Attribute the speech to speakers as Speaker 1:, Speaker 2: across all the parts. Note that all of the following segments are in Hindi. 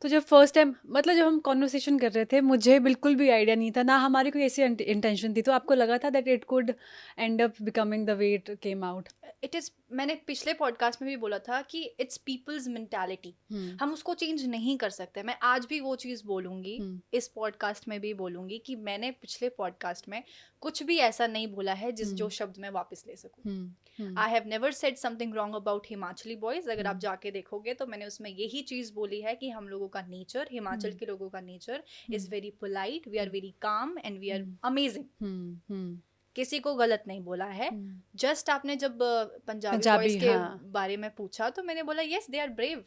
Speaker 1: तो जब फर्स्ट टाइम मतलब जब हम कॉन्वर्सेशन कर रहे थे, मुझे बिल्कुल भी आइडिया नहीं था, ना हमारी कोई ऐसी इंटेंशन थी, तो आपको लगा था that it could and up becoming the way it came out?
Speaker 2: It is, मैंने पिछले पॉडकास्ट में भी बोला था कि इट्स पीपल्स मेंटालिटी, हम उसको चेंज नहीं कर सकते। मैं आज भी वो चीज़ बोलूँगी, इस पॉडकास्ट में भी बोलूँगी कि मैंने पिछले पॉडकास्ट में कुछ भी ऐसा नहीं बोला है जो शब्द मैं वापस ले सकूँ। I have never said something wrong about Himachali boys. अगर आप जाके देखोगे तो मैंने उसमें यही चीज़ बोली है कि हम लोगों का नेचर, हिमाचल के लोगों का nature is very polite, we are very calm and we are amazing. किसी को गलत नहीं बोला है। जस्ट आपने जब पंजाबी बॉयज
Speaker 1: पंजाबी,
Speaker 2: के
Speaker 1: हाँ।
Speaker 2: बारे में पूछा तो मैंने बोला यस दे आर ब्रेव,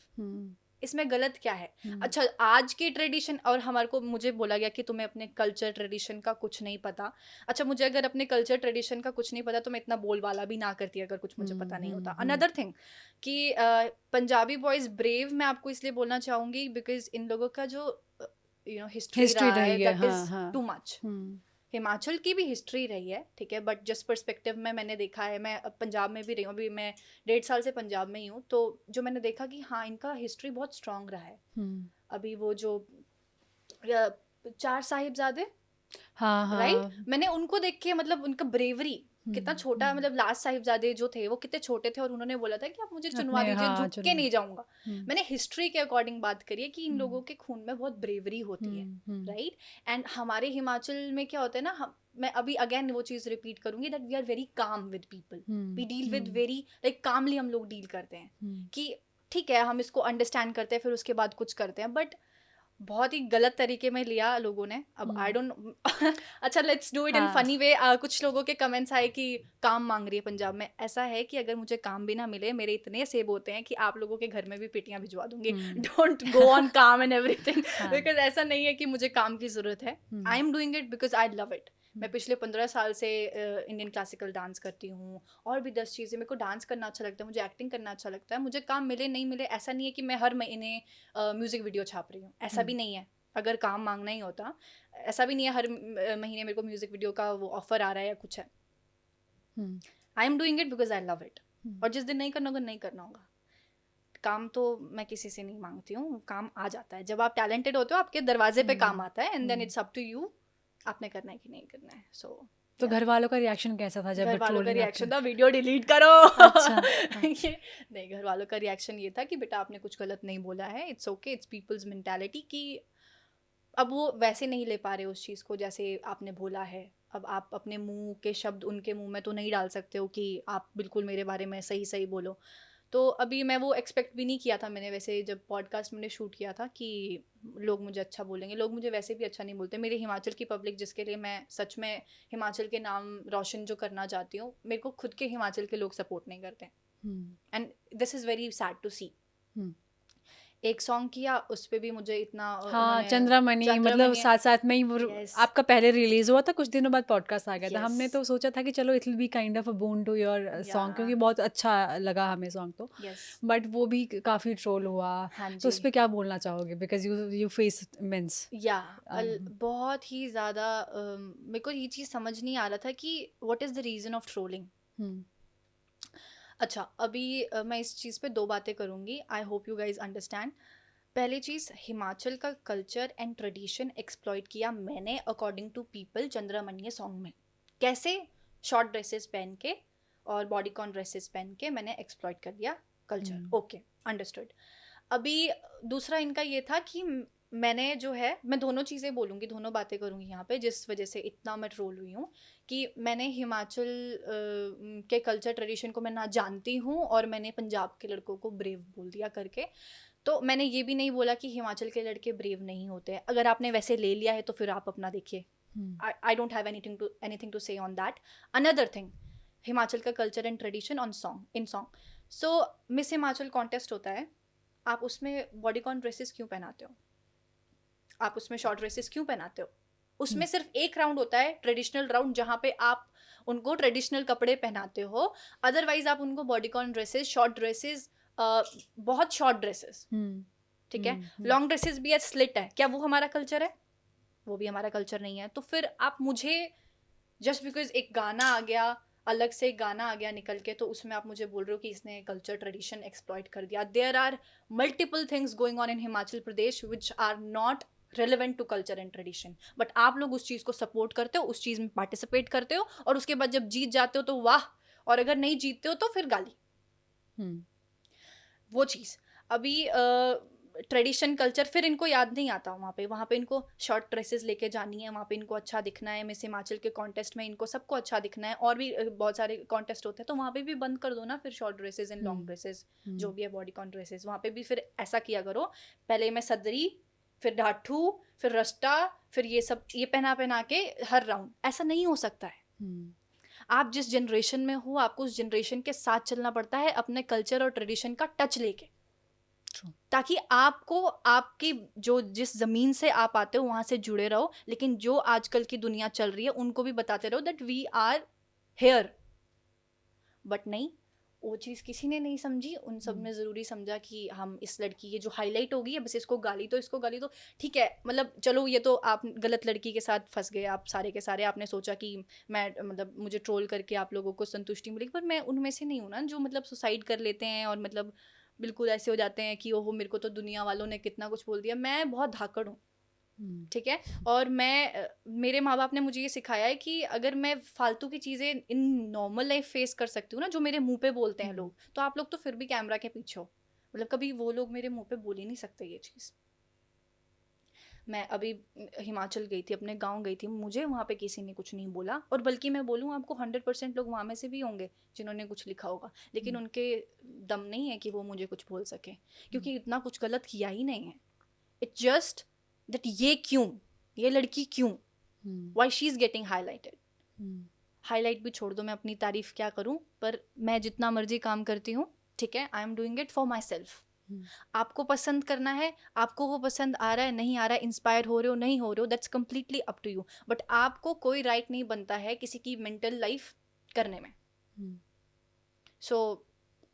Speaker 2: इसमें गलत क्या है? अच्छा, आज की ट्रेडिशन और हमारे को, मुझे बोला गया कि तुम्हें अपने कल्चर ट्रेडिशन का कुछ नहीं पता। अच्छा, मुझे अगर अपने कल्चर ट्रेडिशन का कुछ नहीं पता तो मैं इतना बोलबाला भी ना करती अगर कुछ मुझे पता नहीं होता। अनदर थिंग कि पंजाबी बॉयज ब्रेव मैं आपको इसलिए बोलना चाहूँगी बिकॉज इन लोगों का जो हिस्ट्री
Speaker 1: हिस्ट्री
Speaker 2: रहा है
Speaker 1: रही है,
Speaker 2: दैट
Speaker 1: हाँ
Speaker 2: इज
Speaker 1: हाँ।
Speaker 2: Too much. हिमाचल की भी हिस्ट्री रही है, ठीक है, बट जिस पर्सपेक्टिव में मैंने देखा है, मैं अब पंजाब में भी रही हूँ, अभी मैं 1.5 साल से पंजाब में ही हूँ, तो जो मैंने देखा कि हाँ इनका हिस्ट्री बहुत स्ट्रांग रहा है। अभी वो जो 4 साहिबजादे,
Speaker 1: हाँ
Speaker 2: राइट,
Speaker 1: हाँ।
Speaker 2: मैंने उनको देख के मतलब उनका ब्रेवरी कितना छोटा, मतलब लास्ट साहिबजादे जो थे वो कितने छोटे थे और उन्होंने बोला था कि आप मुझे चुनवा
Speaker 1: अपने,
Speaker 2: दीजिए,
Speaker 1: हाँ,
Speaker 2: झुक के
Speaker 1: चुनवा।
Speaker 2: नहीं जाऊंगा। मैंने हिस्ट्री के अकॉर्डिंग बात करी है कि इन लोगों के खून में बहुत ब्रेवरी होती है, राइट। एंड हमारे हिमाचल में क्या होता है ना, हम, मैं अभी अगेन वो चीज़ रिपीट करूंगी that we are very calm with people, we deal with very like calmly, हम लोग डील करते हैं कि ठीक है हम इसको अंडरस्टैंड करते हैं फिर उसके बाद कुछ करते हैं, बट बहुत ही गलत तरीके में लिया लोगों ने। अब आई डोंट अच्छा, लेट्स डू इट इन
Speaker 1: हाँ।
Speaker 2: Funny way. कुछ लोगों के कमेंट्स आए कि काम मांग रही है पंजाब में। ऐसा है कि अगर मुझे काम भी ना मिले, मेरे इतने सेब होते हैं कि आप लोगों के घर में भी पेटियां भिजवा दूंगी। डोंट गो ऑन काम एंड एवरीथिंग, बिकॉज ऐसा नहीं है कि मुझे काम की ज़रूरत है। I am doing it because I love it. मैं पिछले 15 साल से इंडियन क्लासिकल डांस करती हूँ, और भी 10 चीज़ें। मेरे को डांस करना अच्छा लगता है, मुझे एक्टिंग करना अच्छा लगता है। मुझे काम मिले नहीं मिले, ऐसा नहीं है कि मैं हर महीने म्यूज़िक वीडियो छाप रही हूँ, ऐसा भी नहीं है। अगर काम मांगना ही होता, ऐसा भी नहीं है हर महीने मेरे को म्यूज़िक वीडियो का वो ऑफर आ रहा है या कुछ है। I am doing it because I love it. और जिस दिन नहीं करना होगा नहीं करना होगा। काम तो मैं किसी से नहीं मांगती हूँ, काम आ जाता है। जब आप टैलेंटेड होते हो आपके दरवाजे पे काम आता है, and then it's up to you, आपने करना है कि नहीं करना है। सो
Speaker 1: तो घर वालों का रिएक्शन कैसा था जब
Speaker 2: घर वालों का
Speaker 1: ट्रोलिंग आपके?
Speaker 2: रिएक्शन था वीडियो डिलीट करो।
Speaker 1: अच्छा। हाँ।
Speaker 2: ये नहीं, घर वालों का रिएक्शन ये था कि बेटा आपने कुछ गलत नहीं बोला है, it's okay, it's people's mentality. कि अब वो वैसे नहीं ले पा रहे उस चीज़ को जैसे आपने बोला है। अब आप अपने मुंह के शब्द उनके मुंह में तो नहीं डाल सकते हो कि आप बिल्कुल मेरे बारे में सही सही बोलो। तो अभी मैं वो एक्सपेक्ट भी नहीं किया था मैंने, वैसे जब पॉडकास्ट मैंने शूट किया था कि लोग मुझे अच्छा बोलेंगे। लोग मुझे वैसे भी अच्छा नहीं बोलते। मेरे हिमाचल की पब्लिक, जिसके लिए मैं सच में हिमाचल के नाम रोशन जो करना चाहती हूँ, मेरे को खुद के हिमाचल के लोग सपोर्ट नहीं करते। And this is very sad to see. एक सॉन्ग किया, उस पे भी मुझे इतना
Speaker 1: हाँ,
Speaker 2: उन्होंने
Speaker 1: चंद्रमणि, मतलब
Speaker 2: चंद्रमणि,
Speaker 1: साथ साथ में ही वो
Speaker 2: यस
Speaker 1: आपका पहले रिलीज हुआ था, कुछ दिनों बाद पॉडकास्ट आ गया था।
Speaker 2: यस
Speaker 1: हमने तो सोचा था कि चलो it will be kind of a boon to your
Speaker 2: या
Speaker 1: सॉन्ग, क्योंकि बहुत अच्छा लगा हमें सॉन्ग तो।
Speaker 2: यस
Speaker 1: बट वो भी काफ़ी ट्रोल हुआ।
Speaker 2: हाँ
Speaker 1: तो
Speaker 2: जी।
Speaker 1: उस पर क्या बोलना चाहोगे, because you you face immense?
Speaker 2: या बहुत ही ज़्यादा मेरे को ये चीज़ समझ नहीं आ रहा था कि what is the reason of trolling. अच्छा, अभी मैं इस चीज़ पे 2 बातें करूँगी, I hope you guys understand. पहली चीज़, हिमाचल का कल्चर एंड ट्रेडिशन एक्सप्लॉइट किया मैंने according to people Chandramani song में। कैसे? शॉर्ट ड्रेसेस पहन के और बॉडीकॉन ड्रेसेस पहन के मैंने एक्सप्लॉइट कर दिया कल्चर। Okay, understood. अभी दूसरा इनका ये था कि मैंने जो है, मैं दोनों चीज़ें बोलूँगी, दोनों बातें करूँगी यहाँ पे, जिस वजह से इतना मैं ट्रोल हुई हूँ। कि मैंने हिमाचल के कल्चर ट्रेडिशन को मैं ना जानती हूँ और मैंने पंजाब के लड़कों को ब्रेव बोल दिया करके। तो मैंने ये भी नहीं बोला कि हिमाचल के लड़के ब्रेव नहीं होते हैं। अगर आपने वैसे ले लिया है तो फिर आप अपना देखिए। I don't have anything to say on that. Another thing, Himachal का culture and tradition on song, in song. So Miss Himachal contest होता है, आप उसमें बॉडीकॉन ड्रेसेस क्यों पहनाते हो? आप उसमें शॉर्ट ड्रेसेस क्यों पहनाते हो? उसमें सिर्फ एक राउंड होता है, ट्रेडिशनल राउंड, जहाँ पे आप उनको ट्रेडिशनल कपड़े पहनाते हो। अदरवाइज आप उनको बॉडीकॉन ड्रेसेस, शॉर्ट ड्रेसेस, बहुत शॉर्ट ड्रेसेस, ठीक है, लॉन्ग ड्रेसेस भी है, स्लिट है, क्या वो हमारा कल्चर है? वो भी हमारा कल्चर नहीं है। तो फिर आप मुझे जस्ट बिकॉज एक गाना आ गया, अलग से एक गाना आ गया निकल के, तो उसमें आप मुझे बोल रहे हो कि इसने कल्चर ट्रेडिशन एक्सप्लॉइट कर दिया. There are multiple things going on in Himachal Pradesh which are not relevant to culture and tradition, but आप लोग उस चीज़ को सपोर्ट करते हो, उस चीज़ में पार्टिसिपेट करते हो, और उसके बाद जब जीत जाते हो तो वाह, और अगर नहीं जीतते हो तो फिर गाली. वो चीज़ अभी ट्रेडिशन कल्चर फिर इनको याद नहीं आता. वहाँ पे इनको शॉर्ट ड्रेसेस लेके जानी है, वहाँ पे इनको अच्छा दिखना है, मिस हिमाचल के कॉन्टेस्ट में इनको सबको अच्छा दिखना है, और भी बहुत सारे कॉन्टेस्ट होते हैं, तो वहाँ पे भी बंद कर दो ना फिर short dresses and long dresses, जो भी है बॉडीकॉन ड्रेसेस. वहाँ पे भी फिर ऐसा किया करो, पहले मैं सदरी, फिर ढाठू, फिर रस्टा, फिर ये सब ये पहना के हर राउंड. ऐसा नहीं हो सकता है. आप जिस जनरेशन में हो, आपको उस जनरेशन के साथ चलना पड़ता है, अपने कल्चर और ट्रेडिशन का टच लेके, ताकि आपको आपकी जो जिस जमीन से आप आते हो वहां से जुड़े रहो, लेकिन जो आजकल की दुनिया चल रही है उनको भी बताते रहो that we are here. But नहीं, वो चीज़ किसी ने नहीं समझी. उन सब ने ज़रूरी समझा कि हम इस लड़की ये जो हाईलाइट हो गई है बस इसको गाली दो, इसको गाली दो. ठीक है, मतलब चलो ये तो आप गलत लड़की के साथ फंस गए आप सारे के सारे. आपने सोचा कि मैं मतलब मुझे ट्रोल करके आप लोगों को संतुष्टि मिलेगी, पर मैं उनमें से नहीं हूँ ना जो मतलब सुसाइड कर लेते हैं और मतलब बिल्कुल ऐसे हो जाते हैं कि ओहो मेरे को तो दुनिया वालों ने कितना कुछ बोल दिया. मैं बहुत धाकड़ हूँ, ठीक है, और मैं मेरे माँ बाप ने मुझे ये सिखाया है कि अगर मैं फालतू की चीज़ें इन नॉर्मल लाइफ फेस कर सकती हूँ ना, जो मेरे मुंह पे बोलते हैं लोग, तो आप लोग तो फिर भी कैमरा के पीछे हो. मतलब कभी वो लोग मेरे मुंह पे बोल ही नहीं सकते ये चीज़. मैं अभी हिमाचल गई थी, अपने गांव गई थी, मुझे वहाँ पे किसी ने कुछ नहीं बोला, और बल्कि मैं बोलूँ आपको 100% लोग वहाँ में से भी होंगे जिन्होंने कुछ लिखा होगा, लेकिन उनके दम नहीं है कि वो मुझे कुछ बोल सके, क्योंकि इतना कुछ गलत किया ही नहीं है. इट्स जस्ट दैट ये क्यों, ये लड़की क्यों, why she is getting highlighted. Highlight भी छोड़ दो, मैं अपनी तारीफ क्या करूं, पर मैं जितना मर्जी काम करती हूँ, ठीक है, I am doing it for my self. आपको पसंद करना है, आपको वो पसंद आ रहा है नहीं आ रहा है, इंस्पायर हो रहे हो नहीं हो रहे हो, that's completely up to you, but आपको कोई राइट नहीं बनता है किसी की मेंटल लाइफ करने में. सो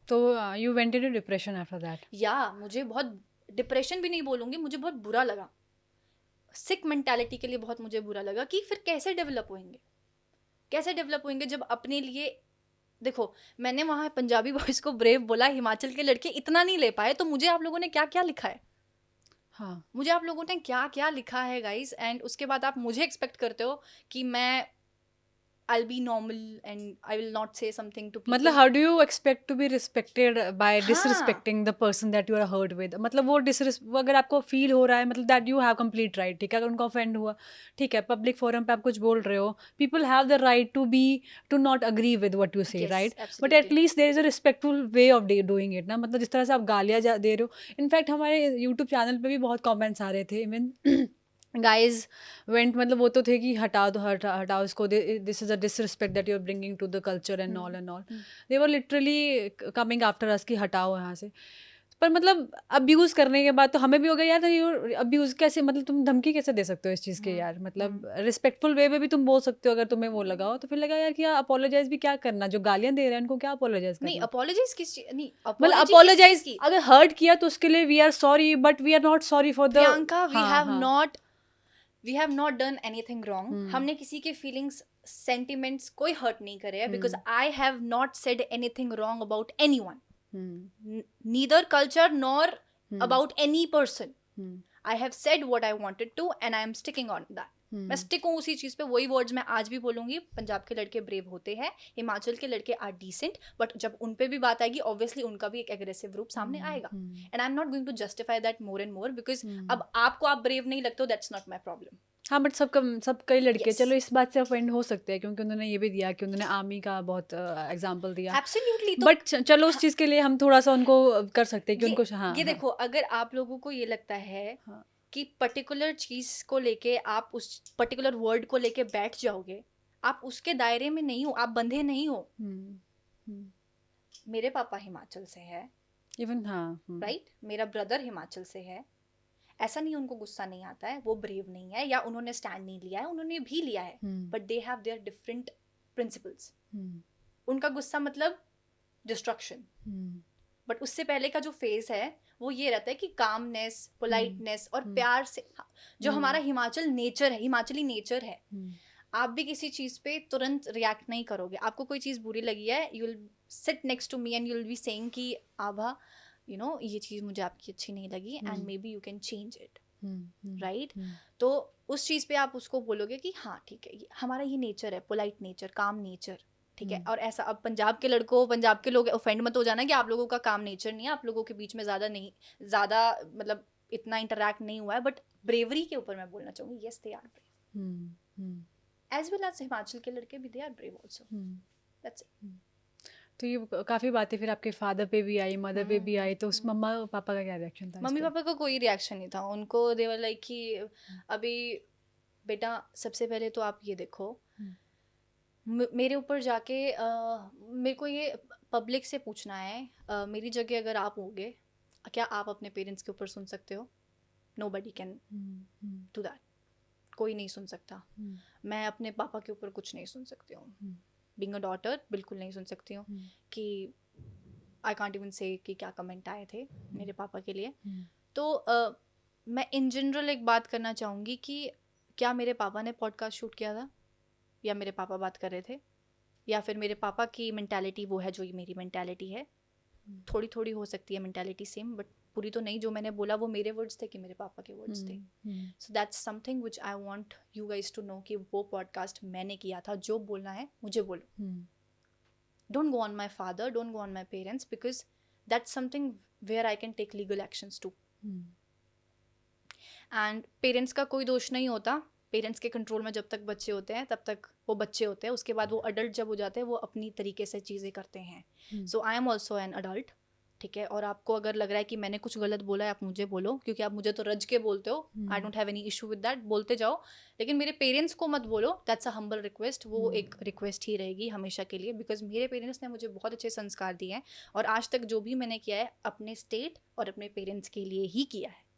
Speaker 1: तो you went into depression after that?
Speaker 2: या मुझे बहुत, डिप्रेशन भी नहीं बोलूँगी, मुझे बहुत बुरा लगा. सिक मेंटालिटी के लिए बहुत मुझे बुरा लगा कि फिर कैसे डेवलप होंगे जब अपने लिए. देखो, मैंने वहाँ पंजाबी बॉयज़ को ब्रेव बोला, हिमाचल के लड़के इतना नहीं ले पाए, तो मुझे आप लोगों ने क्या क्या लिखा है.
Speaker 1: हाँ,
Speaker 2: मुझे आप लोगों ने क्या क्या लिखा है गाइज, एंड उसके बाद आप मुझे एक्सपेक्ट करते हो कि मैं I'll be normal and I will not say something to people.
Speaker 1: मतलब how do you expect to be respected by
Speaker 2: हाँ.
Speaker 1: disrespecting the person that you are hurt with? मतलब वो वो अगर आपको फील हो रहा है, मतलब that you have complete right, ठीक है, अगर उनको ऑफेंड हुआ, ठीक है, पब्लिक फोरम पे आप कुछ बोल रहे हो, people have the right to not agree with what you say,
Speaker 2: Yes,
Speaker 1: right? But
Speaker 2: absolutely.
Speaker 1: at least there is a respectful way of doing it ना. मतलब जिस तरह से आप गालियाँ दे रहे हो, इनफैक्ट हमारे यूट्यूब चैनल पे भी बहुत कमेंट्स आ रहे थे, इवन गाइज वेंट, मतलब वो तो थे कि हटाओ तो हटाओ इसको, this is a disrespect that you are bringing to the culture and all and all. They were literally coming after us कि हटाओ यहाँ से. पर मतलब अब्यूज़ करने के बाद तो हमें भी हो गया यार, ये अब्यूज़ कैसे, मतलब तुम धमकी कैसे दे सकते हो इस चीज़ के यार. मतलब रिस्पेक्टफुल वे में भी तुम बोल सकते हो अगर तुम्हें वो लगाओ, तो फिर लगा यार कि अपोलोजाइज भी क्या करना, जो गालियाँ दे रहे हैं उनको क्या अपोलोजाइज करना.
Speaker 2: नहीं, अपोलोजाइज किस चीज, नहीं
Speaker 1: मतलब
Speaker 2: apology किस
Speaker 1: अपोलोजाइज
Speaker 2: चीज की?
Speaker 1: अगर हर्ट किया तो उसके लिए we are sorry, but we are not sorry for the.
Speaker 2: Priyanka,
Speaker 1: हाँ,
Speaker 2: we have not done anything wrong. हमने किसी के फीलिंग्स सेंटिमेंट्स कोई हर्ट नहीं करे है, because I have not said anything wrong about anyone, neither culture nor about any person. I have said what I wanted to and I am sticking on that. मैं स्टिक हूँ उसी चीज़ पे. वही वर्ड्स मैं आज भी बोलूँगी, पंजाब के लड़के ब्रेव होते हैं, हिमाचल के लड़के आर डिसेंट, बट जब उन पे भी बात आएगी ऑब्वियसली उनका भी एक एग्रेसिव रूप सामने आएगा, and I am not going to justify that more and more, because अब आपको आप ब्रेव नहीं लगते हो, दैट्स नॉट माई प्रॉब्लम.
Speaker 1: हाँ, बट सब कई लड़के
Speaker 2: Yes.
Speaker 1: चलो इस बात से ऑफेंड हो सकते हैं, क्योंकि उन्होंने ये भी दिया कि उन्होंने आर्मी का बहुत एग्जांपल दिया.
Speaker 2: एब्सोल्युटली. तो
Speaker 1: बट चलो उस चीज़ के लिए हम थोड़ा सा उनको कर सकते हैं कि उनको हाँ,
Speaker 2: ये देखो, अगर आप लोगों को ये लगता है कि पर्टिकुलर चीज़ को लेके आप उस पर्टिकुलर वर्ड को लेके बैठ जाओगे, आप उसके दायरे में नहीं हो, आप बंधे नहीं हो. मेरे पापा हिमाचल से है,
Speaker 1: इवन हाँ,
Speaker 2: राइट, मेरा ब्रदर हिमाचल से है. ऐसा नहीं उनको गुस्सा नहीं आता है, वो ब्रेव नहीं है या उन्होंने स्टैंड नहीं लिया है, उन्होंने भी लिया है, but they have their different principles. उनका गुस्सा मतलब डिस्ट्रक्शन, बट उससे पहले का जो फेज है वो ये रहता है कि कामनेस, पोलाइटनेस और प्यार से, जो हमारा हिमाचल नेचर है, हिमाचली नेचर है. आप भी किसी चीज़ पे तुरंत रिएक्ट नहीं करोगे. आपको कोई चीज़ बुरी लगी है, you will sit next to me and you will be saying कि आभा ये चीज़ मुझे आपकी अच्छी नहीं लगी and maybe you can change it, right. तो उस चीज़ पे आप उसको बोलोगे कि हाँ ठीक है, हमारा ये नेचर है, पोलाइट नेचर, काम नेचर, ठीक है. और ऐसा, अब पंजाब के लड़कों, पंजाब के लोग ऑफेंड मत हो जाना कि आप लोगों का काम नेचर नहीं है, आप लोगों के बीच में ज़्यादा मतलब इतना इंटरैक्ट नहीं हुआ है. बट ब्रेवरी के ऊपर मैं बोलना चाहूँगी, yes they are brave, as well as Himachal के लड़के भी they are brave also. That's it.
Speaker 1: तो ये काफ़ी बातें फिर आपके फादर पे भी आई, मदर पे भी आई, तो उस मम्मा पापा का क्या रिएक्शन था इस
Speaker 2: मम्मी
Speaker 1: पे?
Speaker 2: पापा का कोई रिएक्शन नहीं था. उनको दे वर लाइक कि अभी बेटा सबसे पहले तो आप ये देखो, मेरे ऊपर जाके मेरे को ये पब्लिक से पूछना है, मेरी जगह अगर आप होगे, क्या आप अपने पेरेंट्स के ऊपर सुन सकते हो? Nobody can do that. कोई नहीं सुन सकता. मैं अपने पापा के ऊपर कुछ नहीं सुन सकती हूँ. बीइंग अ डॉटर बिल्कुल नहीं सुन सकती हूँ कि आई कांट इवन से कि क्या कमेंट आए थे मेरे पापा के लिए. तो मैं इन जनरल एक बात करना चाहूँगी कि क्या मेरे पापा ने पॉडकास्ट शूट किया था, या मेरे पापा बात कर रहे थे, या फिर मेरे पापा की मेंटालिटी वो है जो मेरी मेंटालिटी है. थोड़ी थोड़ी हो सकती है मेंटालिटी सेम, बट पूरी तो नहीं. जो मैंने बोला वो मेरे वर्ड्स थे कि मेरे पापा के वर्ड्स थे. So that's something which I want you guys to know कि वो पॉडकास्ट मैंने किया था. जो बोलना है मुझे बोलो. Don't go on my father, don't go on my parents, because that's something where I can take legal actions too. And parents का कोई दोष नहीं होता. पेरेंट्स के कंट्रोल में जब तक बच्चे होते हैं तब तक वो बच्चे होते हैं. उसके बाद वो अडल्ट जब हो जाते हैं वो अपनी तरीके से चीज़ें करते हैं. So I am also an adult, ठीक है. और आपको अगर लग रहा है कि मैंने कुछ गलत बोला है, आप मुझे बोलो, क्योंकि आप मुझे तो रज के बोलते हो. आई don't have any issue with that, बोलते जाओ. लेकिन मेरे पेरेंट्स को मत बोलो. That's a humble request. वो एक रिक्वेस्ट ही रहेगी हमेशा के लिए, बिकॉज मेरे पेरेंट्स ने मुझे बहुत अच्छे संस्कार दिए हैं और आज तक जो भी मैंने किया है अपने स्टेट और अपने पेरेंट्स के लिए ही किया है.